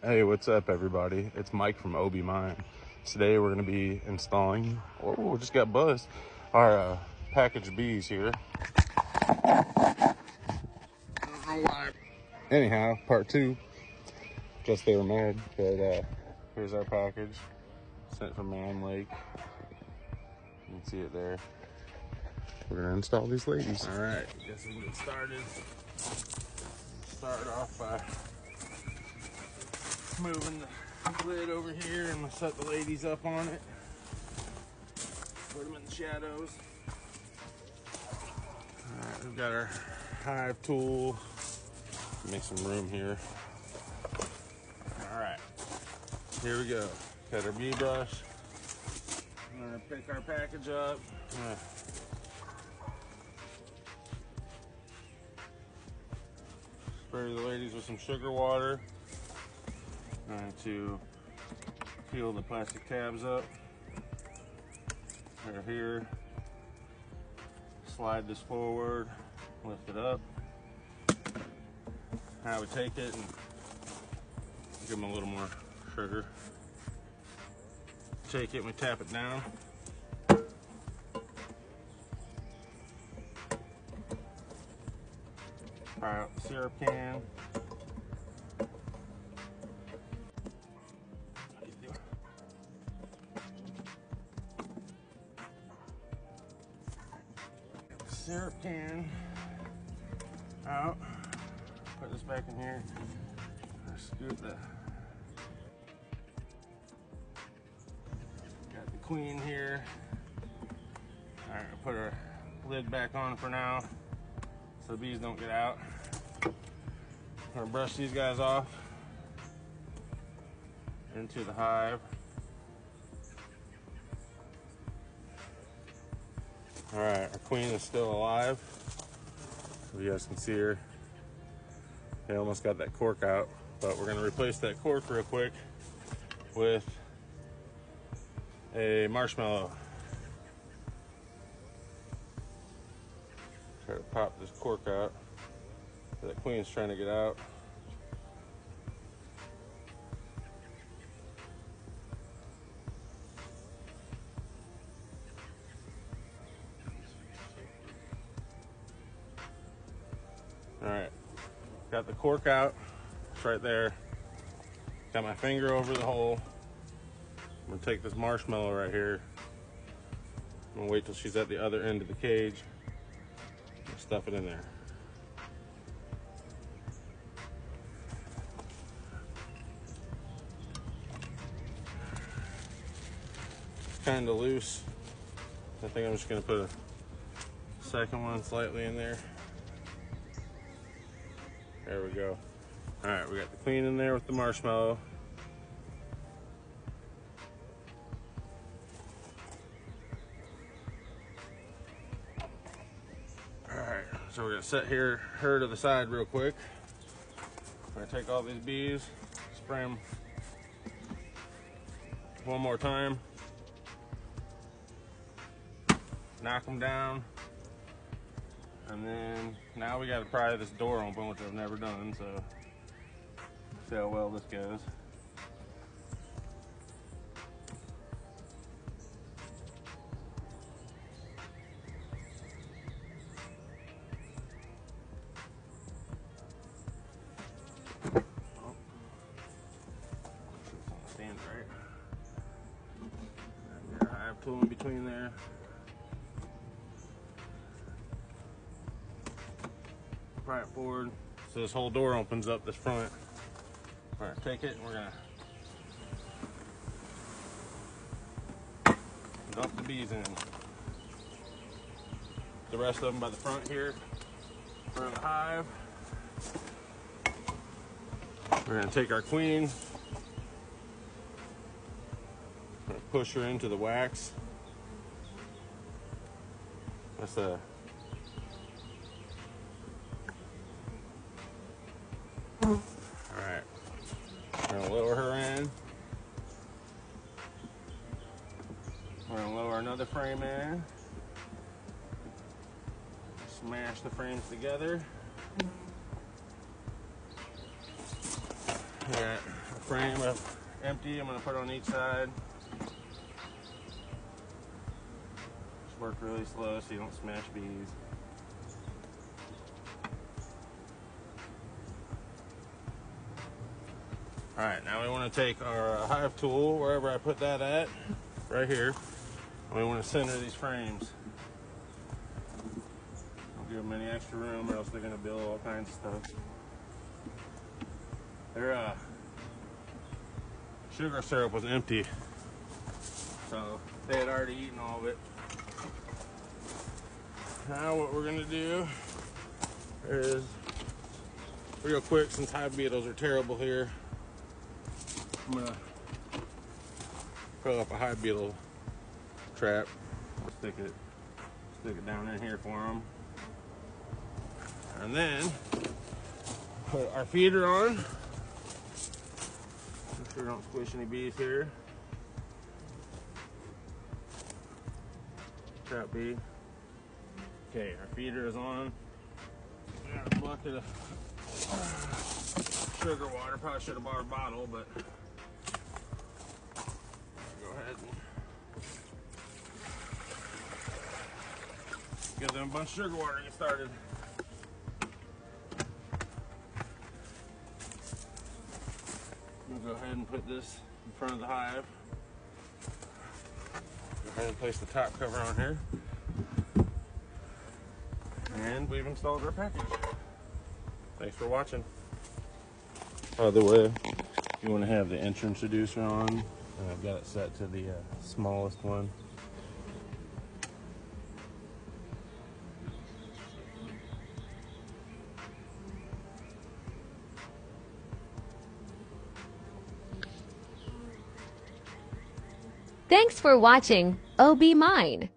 Hey, what's up everybody? It's Mike from OB Mine. Today we're going to be installing, oh, just got buzzed, our packaged bees here. I don't know why. Anyhow, part two, just they were mad, but here's our package, sent from Man Lake. You can see it there. We're going to install these ladies. All right, guess we'll get started. Start off by moving the lid over here and we'll set the ladies up on it. Put them in the shadows. Alright, we've got our hive tool. Make some room here. Alright, here we go. Got our bee brush. I'm gonna pick our package up. Spray the ladies with some sugar water. To peel the plastic tabs up. They're here. Slide this forward, lift it up. Now we take it and give them a little more sugar. Take it and we tap it down. Fire out the syrup can. Syrup can out. Put this back in here. Scoop the. Got the queen here. All right, put our lid back on for now, so the bees don't get out. I'm gonna brush these guys off into the hive. All right, our queen is still alive. So you guys can see her. They almost got that cork out, but we're gonna replace that cork real quick with a marshmallow. Try to pop this cork out. That queen's trying to get out. All right, got the cork out. It's right there. Got my finger over the hole. I'm gonna take this marshmallow right here. I'm gonna wait till she's at the other end of the cage and stuff it in there. It's kind of loose. I think I'm just gonna put a second one slightly in there. There we go. All right, we got the queen in there with the marshmallow. All right, so we're gonna set her to the side real quick. We're gonna take all these bees, spray them one more time, knock them down. And then now we got to pry this door open, which I've never done, so see how well this goes. Oh. Stand right. Got your hive tool in between there. Pry it forward so this whole door opens up this front. All right, take it and we're gonna dump the bees in. The rest of them by the front here, around the hive. We're gonna take our queen, we're gonna push her into the wax. That's a Alright, we're going to lower her in. We're going to lower another frame in. Smash the frames together. We got frame of empty. I'm gonna put on each side. Just work really slow so you don't smash bees. All right, now we want to take our hive tool, wherever I put that at, right here, and we want to center these frames. Don't give them any extra room or else they're going to build all kinds of stuff. Their sugar syrup was empty, so they had already eaten all of it. Now what we're going to do is, real quick, since hive beetles are terrible here, I'm gonna fill up a hive beetle trap. Stick it down in here for them, and then put our feeder on. Make sure we don't squish any bees here. Trap bee. Okay, our feeder is on. We got a bucket of sugar water. Probably should have bought a bottle, but go ahead and give them a bunch of sugar water to get started. I'm gonna go ahead and put this in front of the hive. Go ahead and place the top cover on here. And we've installed our package. Thanks for watching. By the way, you want to have the entrance reducer on, and I've got it set to the smallest one. Thanks for watching OB Mine.